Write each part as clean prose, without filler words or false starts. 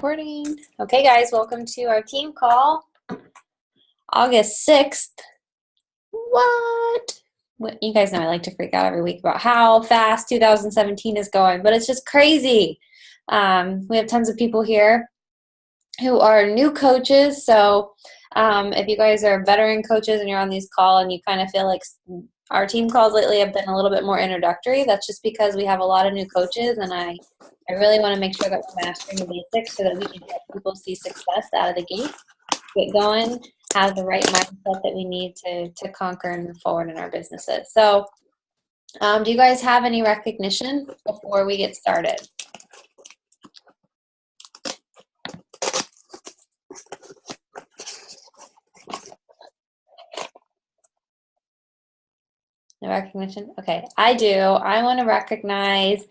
Recording. Okay, guys, welcome to our team call. August 6th. What? You guys know I like to freak out every week about how fast 2017 is going, but it's just crazy. We have tons of people here who are new coaches, so if you guys are veteran coaches and you're on these calls and you kind of feel like our team calls lately have been a little bit more introductory, that's just because we have a lot of new coaches, and I really want to make sure that we're mastering the basics so that we can help people see success out of the gate, get going, have the right mindset that we need to conquer and move forward in our businesses. So do you guys have any recognition before we get started? No recognition? Okay, I do. I want to recognize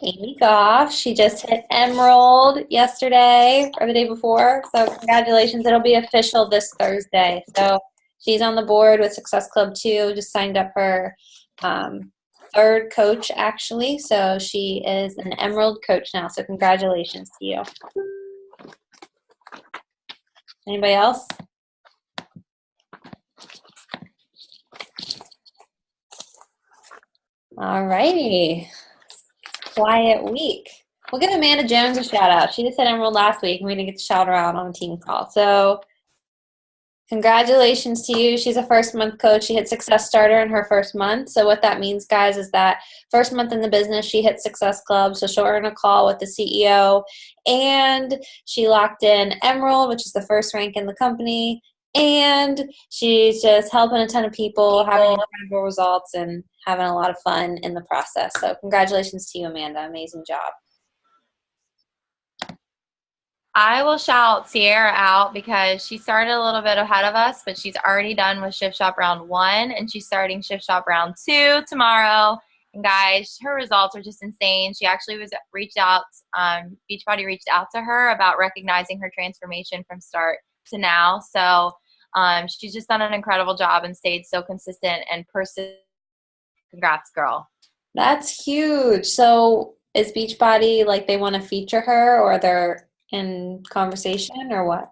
Amy Goff. She just hit Emerald yesterday or the day before. So congratulations. It'll be official this Thursday. So she's on the board with Success Club 2. Just signed up her third coach, actually. So she is an Emerald coach now. So congratulations to you. Anybody else? All righty. Quiet week. We'll give Amanda Jones a shout out. She just hit Emerald last week and we didn't get to shout her out on a team call. So congratulations to you. She's a first month coach. She hit Success Starter in her first month. So what that means, guys, is that first month in the business, she hit Success Club. So she'll earn a call with the CEO. And she locked in Emerald, which is the first rank in the company. And she's just helping a ton of people, having incredible results, and having a lot of fun in the process. So congratulations to you, Amanda. Amazing job. I will shout Sierra out because she started a little bit ahead of us, but she's already done with Shift Shop Round 1, and she's starting Shift Shop Round 2 tomorrow. And guys, her results are just insane. She actually Beachbody reached out to her about recognizing her transformation from start to now. So she's just done an incredible job and stayed so consistent and persistent. Congrats, girl. That's huge. So is Beachbody, like, they want to feature her, or they're in conversation, or what?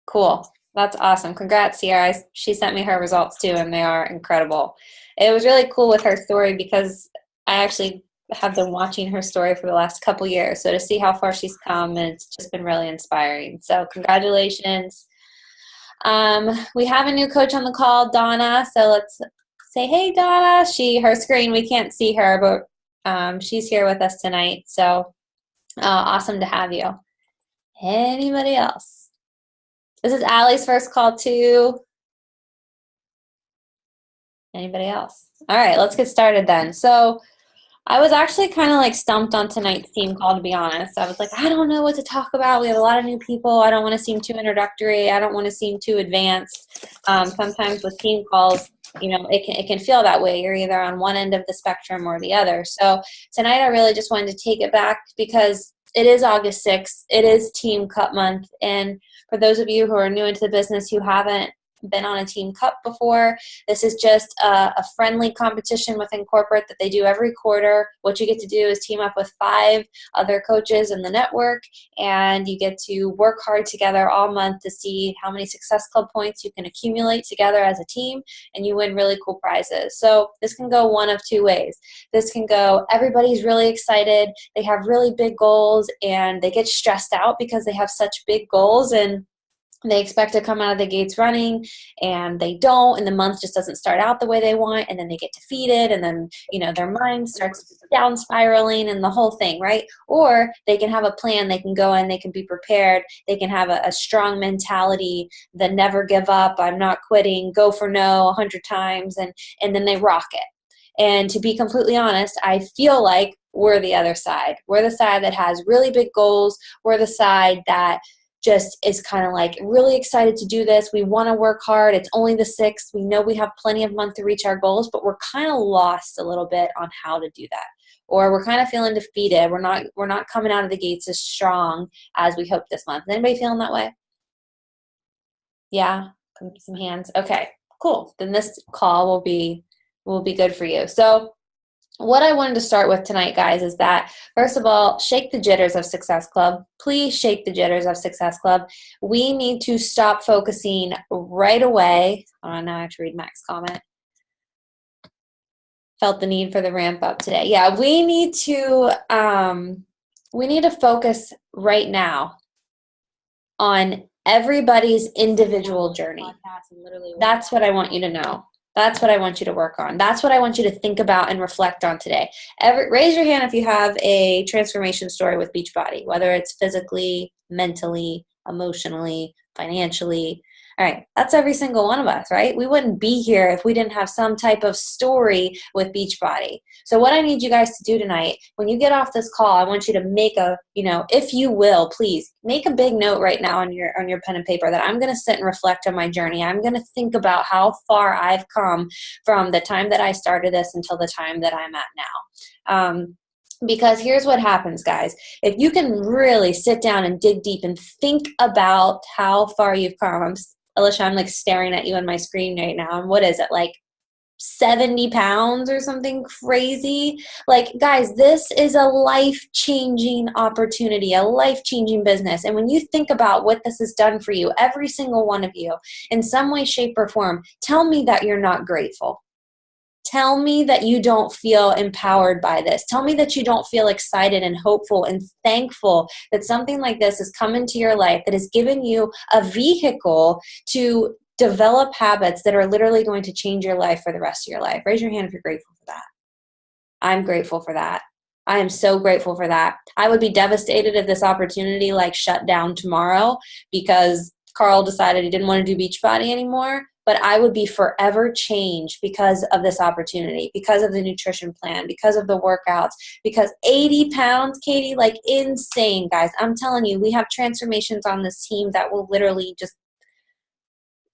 Cool. That's awesome. Congrats, Sierra. She sent me her results too, and they are incredible. It was really cool with her story because I actually have been watching her story for the last couple years. So to see how far she's come, and it's just been really inspiring. So congratulations. We have a new coach on the call, Donna. So let's say, hey, Donna. Her screen, we can't see her, but she's here with us tonight. So awesome to have you. Anybody else? This is Allie's first call too. Anybody else? All right, let's get started then. So I was actually kind of like stumped on tonight's team call, to be honest. I was like, I don't know what to talk about. We have a lot of new people. I don't want to seem too introductory. I don't want to seem too advanced. Sometimes with team calls, you know, it can feel that way. You're either on one end of the spectrum or the other. So tonight I really just wanted to take it back because it is August 6th. It is Team Cup month. And for those of you who are new into the business who haven't been on a Team Cup before, this is just a friendly competition within corporate that they do every quarter. What you get to do is team up with 5 other coaches in the network, and you get to work hard together all month to see how many Success Club points you can accumulate together as a team, and you win really cool prizes. So this can go one of 2 ways. This can go, everybody's really excited, they have really big goals, and they get stressed out because they have such big goals, and they expect to come out of the gates running, and they don't, and the month just doesn't start out the way they want, and then they get defeated, and then, you know, their mind starts down spiraling and the whole thing, right? Or they can have a plan. They can go in, they can be prepared, they can have a strong mentality, the never give up, I'm not quitting, go for no 100 times, and then they rock it. And to be completely honest, I feel like we're the other side. We're the side that has really big goals. We're the side that just is kind of like really excited to do this. We want to work hard. It's only the 6th. We know we have plenty of month to reach our goals, but we're kind of lost a little bit on how to do that. Or we're kind of feeling defeated. We're not coming out of the gates as strong as we hoped this month. Is anybody feeling that way? Yeah, some hands. Okay, cool. Then this call will be good for you. So what I wanted to start with tonight, guys, is that, first of all, shake the jitters of Success Club. Please shake the jitters of Success Club. We need to stop focusing right away. Oh, now I have to read Mac's comment. Felt the need for the ramp up today. Yeah, we need to focus right now on everybody's individual journey. That's what I want you to know. That's what I want you to work on. That's what I want you to think about and reflect on today. Raise your hand if you have a transformation story with Beachbody, whether it's physically, mentally, emotionally, financially. All right, that's every single one of us, right? We wouldn't be here if we didn't have some type of story with Beachbody. So what I need you guys to do tonight, when you get off this call, I want you to make a, if you will, please make a big note right now on your pen and paper that I'm going to sit and reflect on my journey. I'm going to think about how far I've come from the time that I started this until the time that I'm at now. Because here's what happens, guys. If you can really sit down and dig deep and think about how far you've come, Alicia, I'm like staring at you on my screen right now. And what is it, like 70 pounds or something crazy? Like, guys, this is a life-changing opportunity, a life-changing business. And when you think about what this has done for you, every single one of you, in some way, shape, or form, tell me that you're not grateful. Tell me that you don't feel empowered by this. Tell me that you don't feel excited and hopeful and thankful that something like this has come into your life that has given you a vehicle to develop habits that are literally going to change your life for the rest of your life. Raise your hand if you're grateful for that. I'm grateful for that. I am so grateful for that. I would be devastated if this opportunity shut down tomorrow because Carl decided he didn't want to do Beachbody anymore. But I would be forever changed because of this opportunity, because of the nutrition plan, because of the workouts, because 80 pounds, Katie, insane, guys. I'm telling you, we have transformations on this team that will literally just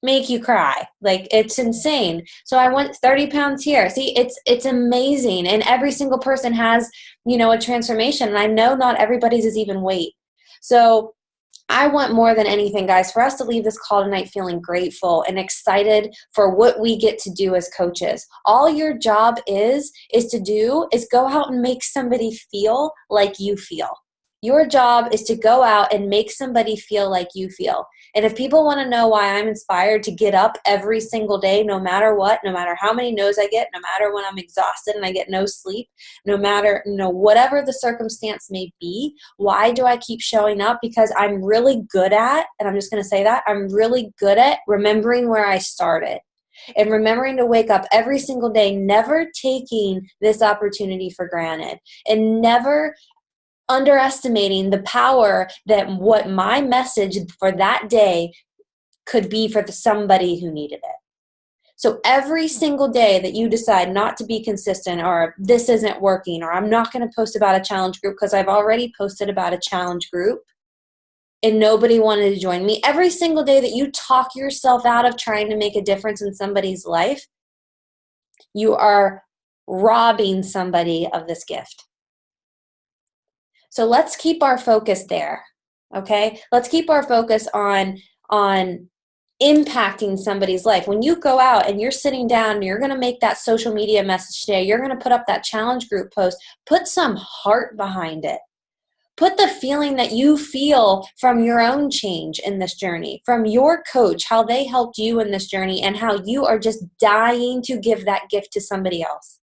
make you cry. It's insane. So I went 30 pounds here. See, it's amazing. And every single person has, a transformation. And I know not everybody's is even weight. So I want more than anything, guys, for us to leave this call tonight feeling grateful and excited for what we get to do as coaches. All your job is go out and make somebody feel like you feel. Your job is to go out and make somebody feel like you feel. And if people want to know why I'm inspired to get up every single day, no matter what, no matter how many no's I get, no matter when I'm exhausted and I get no sleep, no matter, whatever the circumstance may be, why do I keep showing up? Because I'm really good at, and I'm just going to say that, I'm really good at remembering where I started. And remembering to wake up every single day, never taking this opportunity for granted, and never underestimating the power that what my message for that day could be for somebody who needed it. So every single day that you decide not to be consistent, or this isn't working, or I'm not going to post about a challenge group because I've already posted about a challenge group and nobody wanted to join me, every single day that you talk yourself out of trying to make a difference in somebody's life, you are robbing somebody of this gift. So let's keep our focus there, okay? Let's keep our focus on impacting somebody's life. When you go out and you're sitting down and you're going to make that social media message today, you're going to put up that challenge group post, put some heart behind it. Put the feeling that you feel from your own change in this journey, from your coach, how they helped you in this journey, and how you are just dying to give that gift to somebody else.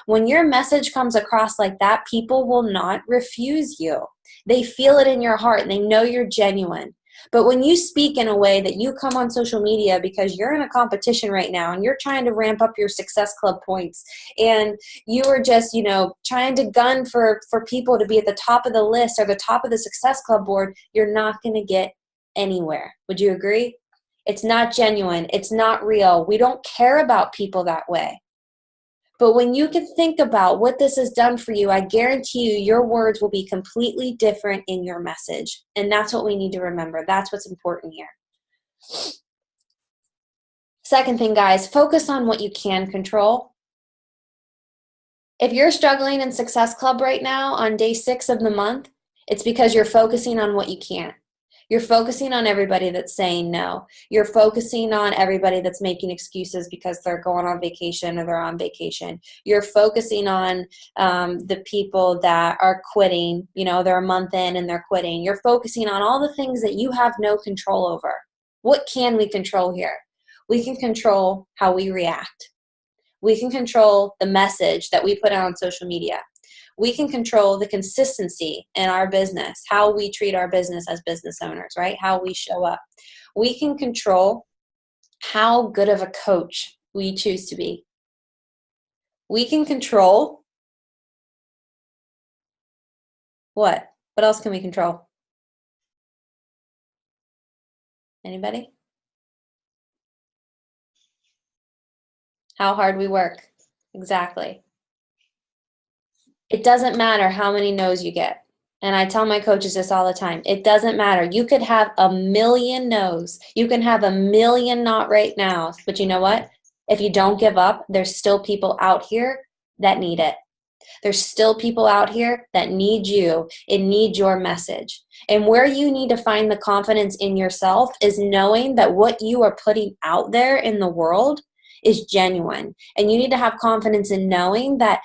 When your message comes across like that, people will not refuse you. They feel it in your heart and they know you're genuine. But when you speak in a way that you come on social media because you're in a competition right now and you're trying to ramp up your Success Club points and you are just, trying to gun for people to be at the top of the list or the top of the Success Club board, you're not going to get anywhere. Would you agree? It's not genuine. It's not real. We don't care about people that way. But when you can think about what this has done for you, I guarantee you your words will be completely different in your message. And that's what we need to remember. That's what's important here. Second thing, guys, focus on what you can control. If you're struggling in Success Club right now on day 6 of the month, it's because you're focusing on what you can't. You're focusing on everybody that's saying no. You're focusing on everybody that's making excuses because they're going on vacation or they're on vacation. You're focusing on the people that are quitting. You know, they're a month in and they're quitting. You're focusing on all the things that you have no control over. What can we control here? We can control how we react. We can control the message that we put out on social media. We can control the consistency in our business, how we treat our business as business owners, right? How we show up. We can control how good of a coach we choose to be. We can control what? What else can we control? Anybody? How hard we work. Exactly. It doesn't matter how many no's you get. And I tell my coaches this all the time. It doesn't matter. You could have a million no's. You can have a million not right nows. But you know what? If you don't give up, there's still people out here that need it. There's still people out here that need you and need your message. And where you need to find the confidence in yourself is knowing that what you are putting out there in the world is genuine. And you need to have confidence in knowing that,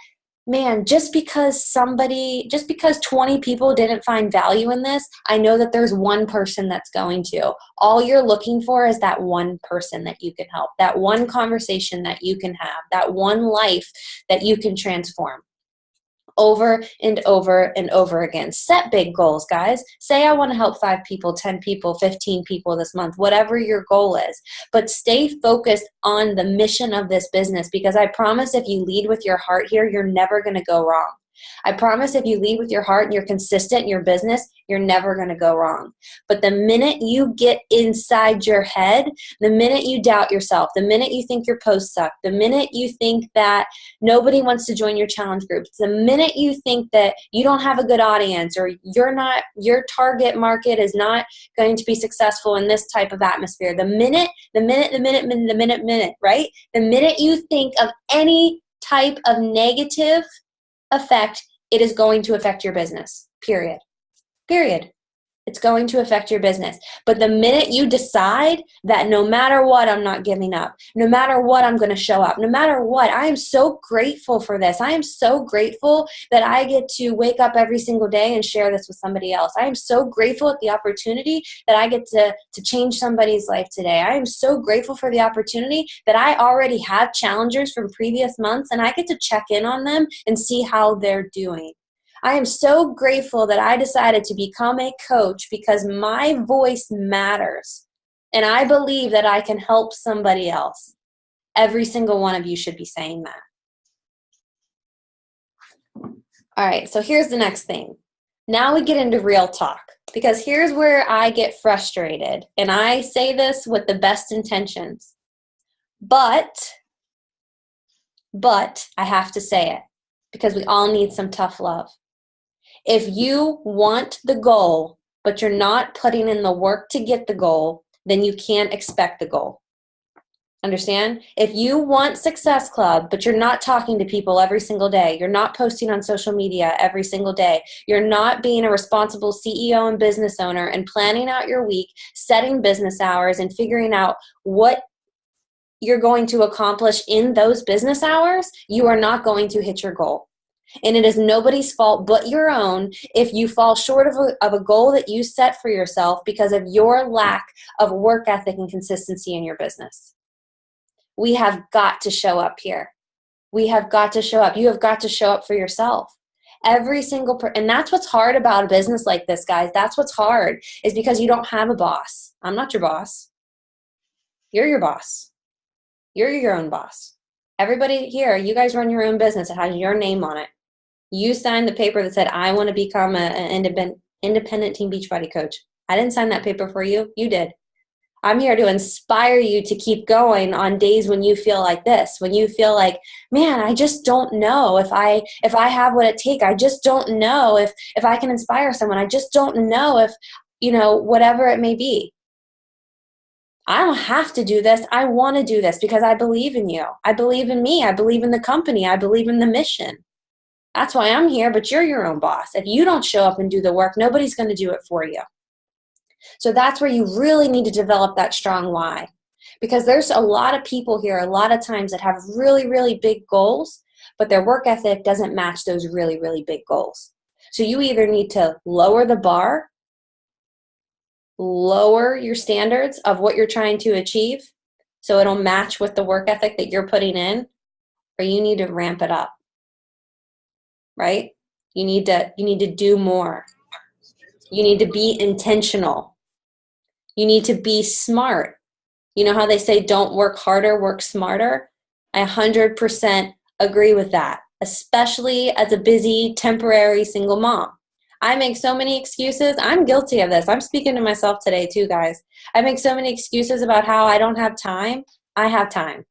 man, just because 20 people didn't find value in this, I know that there's one person that's going to. All you're looking for is that one person that you can help, that one conversation that you can have, that one life that you can transform. Over and over and over again. Set big goals, guys. Say I want to help 5 people, 10 people, 15 people this month, whatever your goal is. But stay focused on the mission of this business, because I promise if you lead with your heart here, you're never going to go wrong. I promise if you lead with your heart and you're consistent in your business, you're never going to go wrong. But the minute you get inside your head, the minute you doubt yourself, the minute you think your posts suck, the minute you think that nobody wants to join your challenge groups, the minute you think that you don't have a good audience or your target market is not going to be successful in this type of atmosphere, the minute, right? The minute you think of any type of negative effect, it is going to affect your business. Period. It's going to affect your business. But the minute you decide that no matter what, I'm not giving up, no matter what, I'm going to show up, no matter what, I am so grateful for this. I am so grateful that I get to wake up every single day and share this with somebody else. I am so grateful at the opportunity that I get to change somebody's life today. I am so grateful for the opportunity that I already have challengers from previous months and I get to check in on them and see how they're doing. I am so grateful that I decided to become a coach because my voice matters. And I believe that I can help somebody else. Every single one of you should be saying that. All right, so here's the next thing. Now we get into real talk, because here's where I get frustrated. And I say this with the best intentions. But I have to say it because we all need some tough love. If you want the goal, but you're not putting in the work to get the goal, then you can't expect the goal. Understand? If you want Success Club, but you're not talking to people every single day, you're not posting on social media every single day, you're not being a responsible CEO and business owner and planning out your week, setting business hours, and figuring out what you're going to accomplish in those business hours, you are not going to hit your goal. And it is nobody's fault but your own if you fall short of a goal that you set for yourself because of your lack of work ethic and consistency in your business. We have got to show up here. We have got to show up. You have got to show up for yourself. Every single and that's what's hard about a business like this, guys. That's what's hard, is because you don't have a boss. I'm not your boss. You're your boss. You're your own boss. Everybody here, you guys run your own business. It has your name on it. You signed the paper that said, I want to become an independent Team Beachbody coach. I didn't sign that paper for you. You did. I'm here to inspire you to keep going on days when you feel like this, when you feel like, man, I just don't know if I have what it takes. I just don't know if I can inspire someone. I just don't know if, whatever it may be. I don't have to do this. I want to do this because I believe in you. I believe in me. I believe in the company. I believe in the mission. That's why I'm here, but you're your own boss. If you don't show up and do the work, nobody's going to do it for you. So that's where you really need to develop that strong why. Because there's a lot of people here, a lot of times, that have really, really big goals, but their work ethic doesn't match those really, really big goals. So you either need to lower the bar, lower your standards of what you're trying to achieve so it'll match with the work ethic that you're putting in, or you need to ramp it up, right? You need to do more. You need to be intentional. You need to be smart. You know how they say don't work harder, work smarter? I 100% agree with that, especially as a busy, temporary single mom. I make so many excuses. I'm guilty of this. I'm speaking to myself today too, guys. I make so many excuses about how I don't have time. I have time.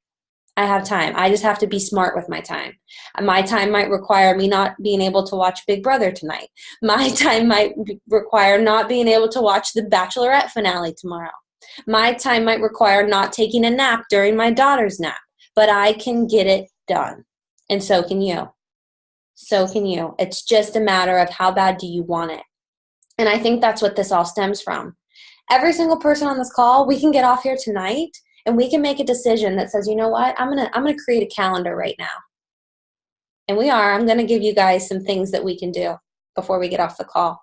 I have time. I just have to be smart with my time. My time might require me not being able to watch Big Brother tonight. My time might require not being able to watch the Bachelorette finale tomorrow. My time might require not taking a nap during my daughter's nap, but I can get it done. And so can you. So can you. It's just a matter of how bad do you want it. And I think that's what this all stems from. Every single person on this call, we can get off here tonight and we can make a decision that says, you know what, I'm gonna create a calendar right now. And I'm gonna give you guys some things that we can do before we get off the call.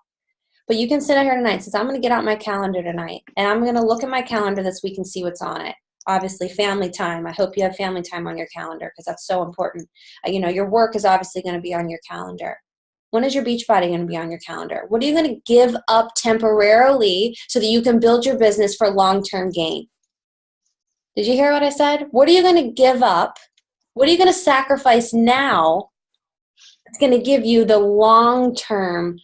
But you can sit out here tonight and say, I'm gonna get out my calendar tonight and I'm gonna look at my calendar this week and see what's on it. Obviously, family time. I hope you have family time on your calendar because that's so important. Your work is obviously gonna be on your calendar. When is your beach body going to be on your calendar? What are you going to give up temporarily so that you can build your business for long-term gain? Did you hear what I said? What are you going to give up? What are you going to sacrifice now that's going to give you the long-term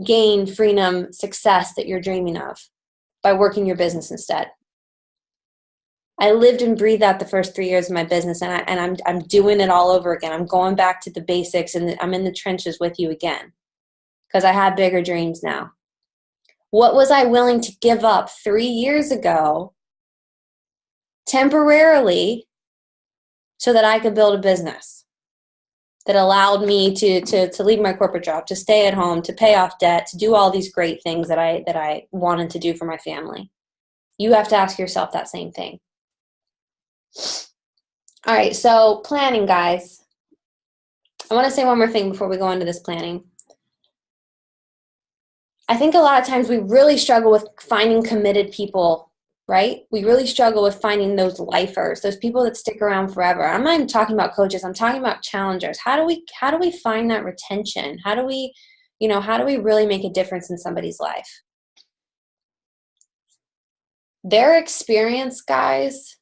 gain, freedom, success that you're dreaming of by working your business instead? I lived and breathed that the first 3 years of my business, and I'm doing it all over again. I'm going back to the basics, and I'm in the trenches with you again because I have bigger dreams now. What was I willing to give up 3 years ago temporarily so that I could build a business that allowed me to leave my corporate job, to stay at home, to pay off debt, to do all these great things that I wanted to do for my family? You have to ask yourself that same thing. All right, so planning, guys. I want to say one more thing before we go into this planning. I think a lot of times we really struggle with finding committed people, right? We really struggle with finding those lifers, those people that stick around forever. I'm not even talking about coaches. I'm talking about challengers. How do we find that retention? How do we really make a difference in somebody's life? Their experience, guys,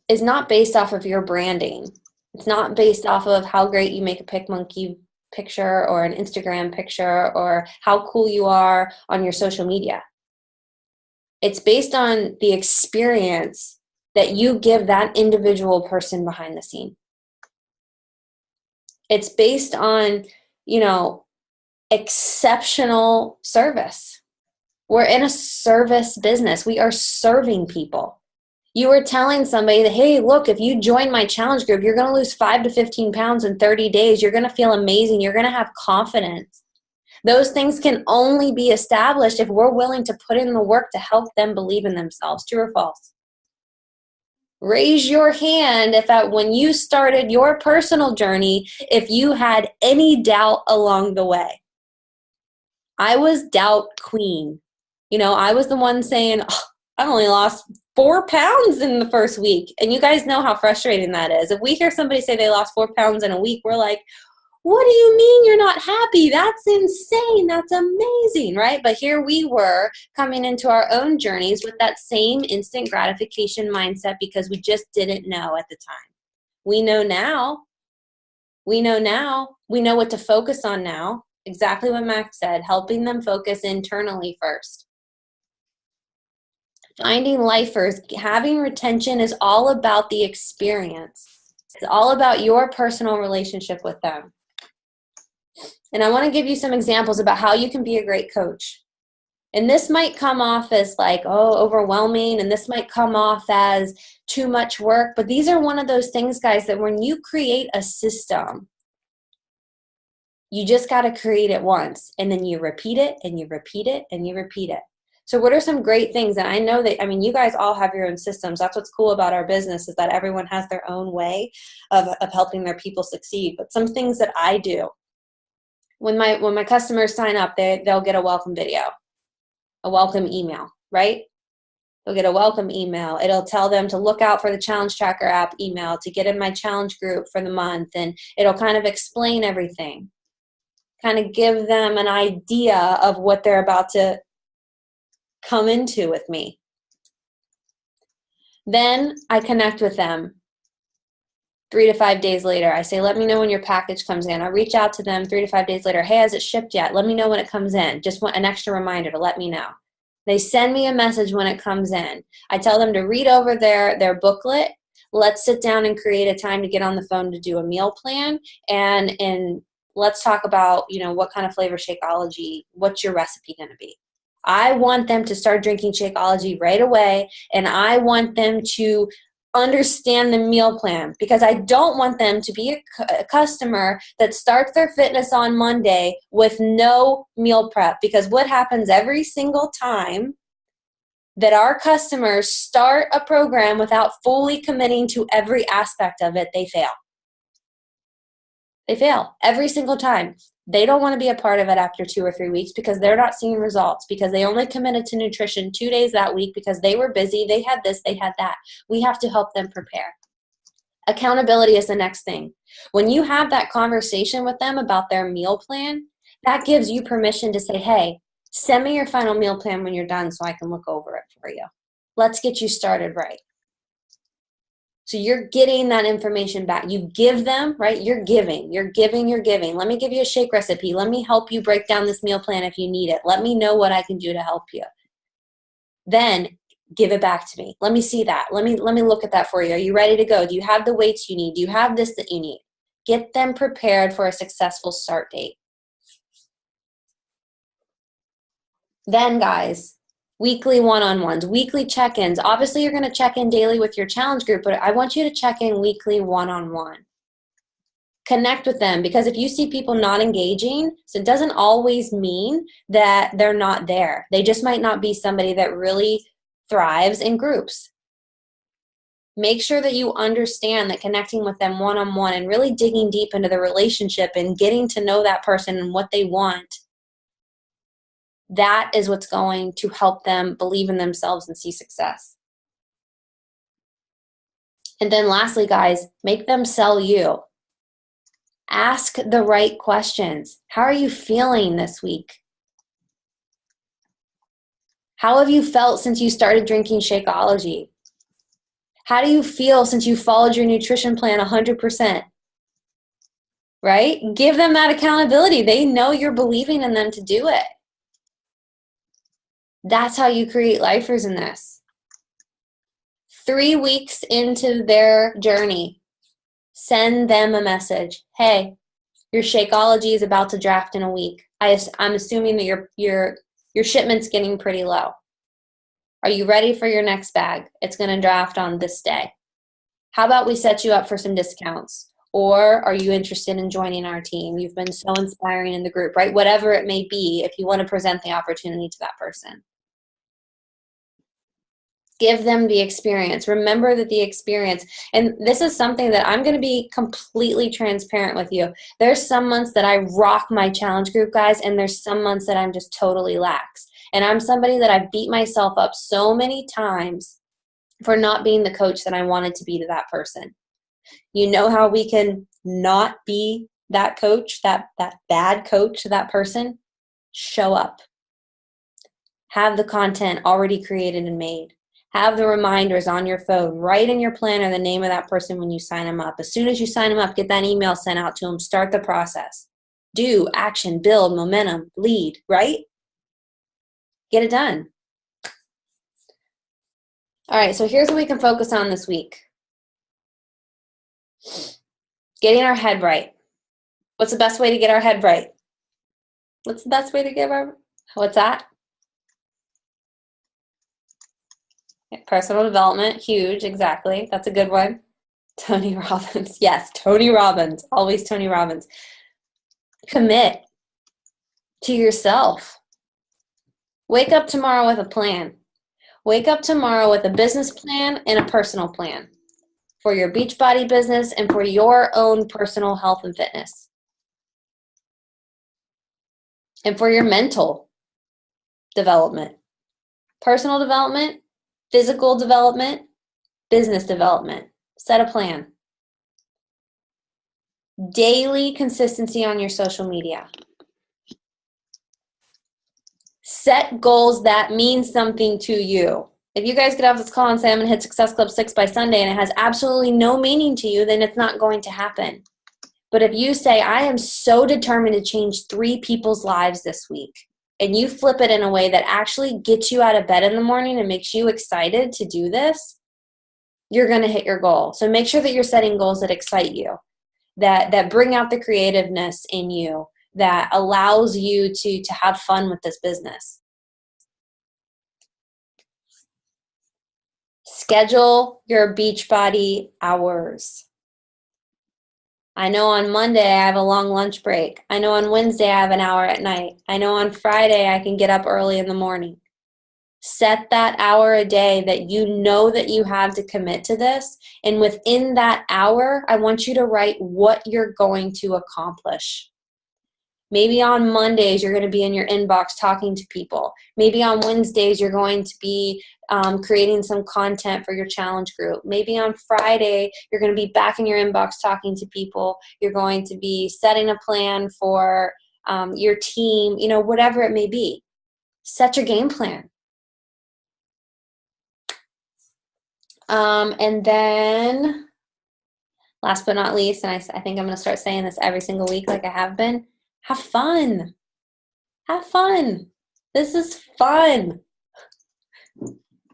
is not based off of your branding. It's not based off of how great you make a PicMonkey picture or an Instagram picture or how cool you are on your social media. It's based on the experience that you give that individual person behind the scene. It's based on, exceptional service. We're in a service business. We are serving people. You are telling somebody that, hey, look, if you join my challenge group, you're going to lose 5 to 15 pounds in 30 days. You're going to feel amazing. You're going to have confidence. Those things can only be established if we're willing to put in the work to help them believe in themselves. True or false? Raise your hand if when you started your personal journey, if you had any doubt along the way. I was doubt queen. I was the one saying, I only lost 4 pounds in the first week. And you guys know how frustrating that is. If we hear somebody say they lost 4 pounds in a week, we're like, what do you mean you're not happy? That's insane. That's amazing, right? But here we were coming into our own journeys with that same instant gratification mindset because we just didn't know at the time. We know now. We know now. We know what to focus on now. Exactly what Max said, helping them focus internally first. Finding lifers, having retention is all about the experience. It's all about your personal relationship with them. And I want to give you some examples about how you can be a great coach. And this might come off as like, overwhelming, and this might come off as too much work. But these are one of those things, guys, that when you create a system You just got to create it once, and then you repeat it and you repeat it and you repeat it. So what are some great things? And I know that, I mean, you guys all have your own systems. That's what's cool about our business, is that everyone has their own way of helping their people succeed. But some things that I do, when my customers sign up, they'll get a welcome video, a welcome email, right? They'll get a welcome email. It'll tell them to look out for the Challenge Tracker app email, to get in my challenge group for the month, and it'll kind of explain everything, kind of give them an idea of what they're about to come into with me. Then I connect with them 3 to 5 days later. I say, let me know when your package comes in. I reach out to them 3 to 5 days later. Hey, has it shipped yet? Let me know when it comes in. Just want an extra reminder to let me know. They send me a message when it comes in. I tell them to read over their booklet. Let's sit down and create a time to get on the phone to do a meal plan. And let's talk about, what kind of flavor Shakeology, what's your recipe going to be? I want them to start drinking Shakeology right away, and I want them to understand the meal plan, because I don't want them to be a customer that starts their fitness on Monday with no meal prep. Because what happens every single time that our customers start a program without fully committing to every aspect of it, they fail. They fail every single time. They don't want to be a part of it after 2 or 3 weeks because they're not seeing results, because they only committed to nutrition 2 days that week because they were busy, they had this, they had that. We have to help them prepare. Accountability is the next thing. When you have that conversation with them about their meal plan, that gives you permission to say, hey, send me your final meal plan when you're done so I can look over it for you. Let's get you started right. So you're getting that information back. You give them, right? You're giving. Let me give you a shake recipe. Let me help you break down this meal plan if you need it. Let me know what I can do to help you. Then give it back to me. Let me see that. Let me look at that for you. Are you ready to go? Do you have the weights you need? Do you have this that you need? Get them prepared for a successful start date. Then, guys, weekly one-on-ones, weekly check-ins. Obviously, you're going to check in daily with your challenge group, but I want you to check in weekly one-on-one. Connect with them, because if you see people not engaging, so it doesn't always mean that they're not there. They just might not be somebody that really thrives in groups. Make sure that you understand that connecting with them one-on-one and really digging deep into the relationship and getting to know that person and what they want, that is what's going to help them believe in themselves and see success. And then lastly, guys, make them sell you. Ask the right questions. How are you feeling this week? How have you felt since you started drinking Shakeology? How do you feel since you followed your nutrition plan 100%? Right? Give them that accountability. They know you're believing in them to do it. That's how you create lifers in this. 3 weeks into their journey, send them a message. Hey, your Shakeology is about to draft in a week. I'm assuming that your shipment's getting pretty low. Are you ready for your next bag? It's going to draft on this day. How about we set you up for some discounts? Or are you interested in joining our team? You've been so inspiring in the group, right? Whatever it may be, if you want to present the opportunity to that person. Give them the experience. Remember that the experience, and this is something that I'm going to be completely transparent with you. There's some months that I rock my challenge group, guys, and there's some months that I'm just totally lax. And I'm somebody that I beat myself up so many times for not being the coach that I wanted to be to that person. You know how we can not be that coach, that bad coach to that person? Show up. Have the content already created and made. Have the reminders on your phone. Write in your planner the name of that person when you sign them up. As soon as you sign them up, get that email sent out to them. Start the process. Do, action, build, momentum, lead, right? Get it done. All right, so here's what we can focus on this week. Getting our head right. What's the best way to get our head right? What's the best way to get what's that? Personal development, huge, exactly. That's a good one. Tony Robbins. Yes, Tony Robbins. Always Tony Robbins. Commit to yourself. Wake up tomorrow with a plan. Wake up tomorrow with a business plan and a personal plan for your Beachbody business and for your own personal health and fitness. And for your mental development, personal development, physical development, business development. Set a plan. Daily consistency on your social media. Set goals that mean something to you. If you guys get off this call and say, I'm going to hit Success Club 6 by Sunday, and it has absolutely no meaning to you, then it's not going to happen. But if you say, I am so determined to change 3 people's lives this week, and you flip it in a way that actually gets you out of bed in the morning and makes you excited to do this, you're going to hit your goal. So make sure that you're setting goals that excite you, that bring out the creativeness in you, that allows you to have fun with this business. Schedule your Beachbody hours. I know on Monday I have a long lunch break. I know on Wednesday I have an hour at night. I know on Friday I can get up early in the morning. Set that hour a day that you know that you have to commit to this. And within that hour, I want you to write what you're going to accomplish. Maybe on Mondays, you're going to be in your inbox talking to people. Maybe on Wednesdays, you're going to be creating some content for your challenge group. Maybe on Friday, you're going to be back in your inbox talking to people. You're going to be setting a plan for your team, whatever it may be. Set your game plan. And then, last but not least, and I think I'm going to start saying this every single week like I have been, have fun. Have fun. This is fun.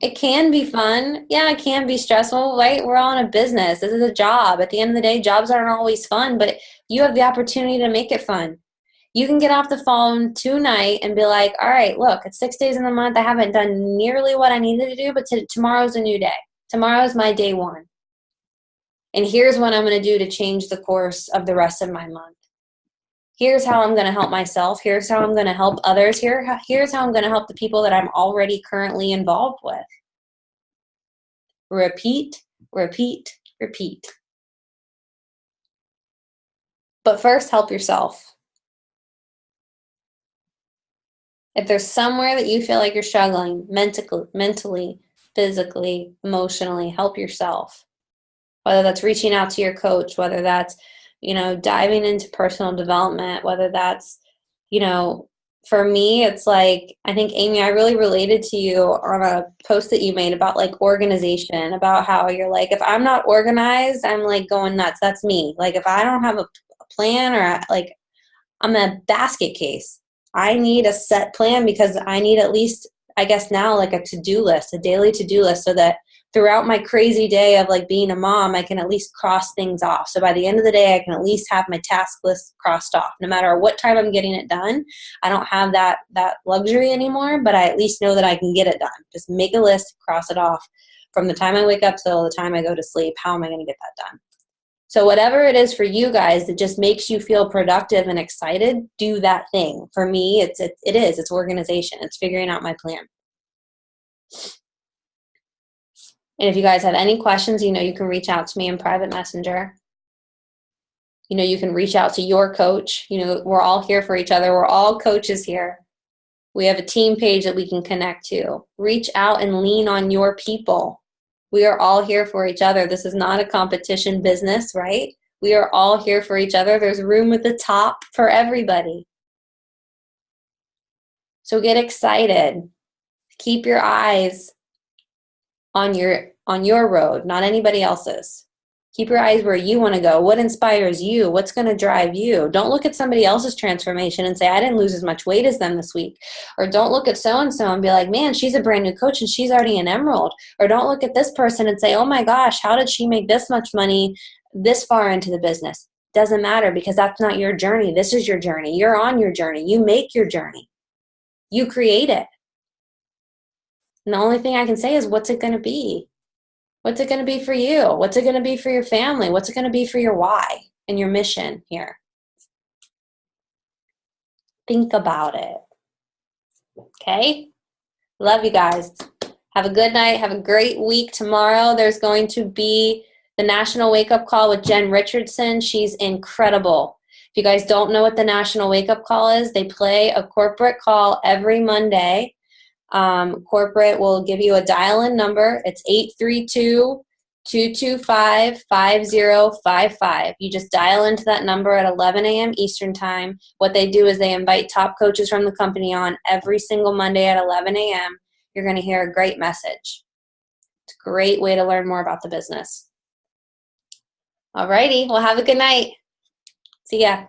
It can be fun. Yeah, it can be stressful, right? We're all in a business. This is a job. At the end of the day, jobs aren't always fun, but you have the opportunity to make it fun. You can get off the phone tonight and be like, all right, look, it's 6 days in the month. I haven't done nearly what I needed to do, but tomorrow's a new day. Tomorrow's my day one. And here's what I'm going to do to change the course of the rest of my month. Here's how I'm going to help myself. Here's how I'm going to help others. Here's how I'm going to help the people that I'm already currently involved with. Repeat, repeat, repeat. But first, help yourself. If there's somewhere that you feel like you're struggling mentally, physically, emotionally, help yourself. Whether that's reaching out to your coach, whether that's diving into personal development, whether that's, for me, it's like, I think, Amy, I really related to you on a post that you made about like organization, about how you're like, if I'm not organized, I'm like going nuts. That's me. Like if I don't have a plan, or like I'm a basket case, I need a set plan because I need at least, I guess now, like a to-do list, a daily to-do list, so that throughout my crazy day of like being a mom, I can at least cross things off. So by the end of the day, I can at least have my task list crossed off. No matter what time I'm getting it done, I don't have that luxury anymore, but I at least know that I can get it done. Just make a list, cross it off. From the time I wake up till the time I go to sleep, how am I going to get that done? So whatever it is for you guys that just makes you feel productive and excited, do that thing. For me, it's organization. It's figuring out my plan. And if you guys have any questions, you can reach out to me in private messenger. You can reach out to your coach. We're all here for each other. We're all coaches here. We have a team page that we can connect to. Reach out and lean on your people. We are all here for each other. This is not a competition business, right? We are all here for each other. There's room at the top for everybody. So get excited. Keep your eyes on your road, not anybody else's. Keep your eyes where you want to go. What inspires you? What's going to drive you? Don't look at somebody else's transformation and say, I didn't lose as much weight as them this week. Or don't look at so-and-so and be like, man, she's a brand new coach and she's already an emerald. Or don't look at this person and say, oh my gosh, how did she make this much money this far into the business? Doesn't matter, because that's not your journey. This is your journey. You're on your journey. You make your journey. You create it. And the only thing I can say is, what's it going to be? What's it going to be for you? What's it going to be for your family? What's it going to be for your why and your mission here? Think about it. Okay? Love you guys. Have a good night. Have a great week. Tomorrow there's going to be the National Wake Up Call with Jen Richardson. She's incredible. If you guys don't know what the National Wake Up Call is, they play a corporate call every Monday. Corporate will give you a dial-in number. It's 832-225-5055. You just dial into that number at 11 a.m. Eastern Time. What they do is they invite top coaches from the company on every single Monday at 11 a.m. You're going to hear a great message. It's a great way to learn more about the business. All righty. Well, have a good night. See ya.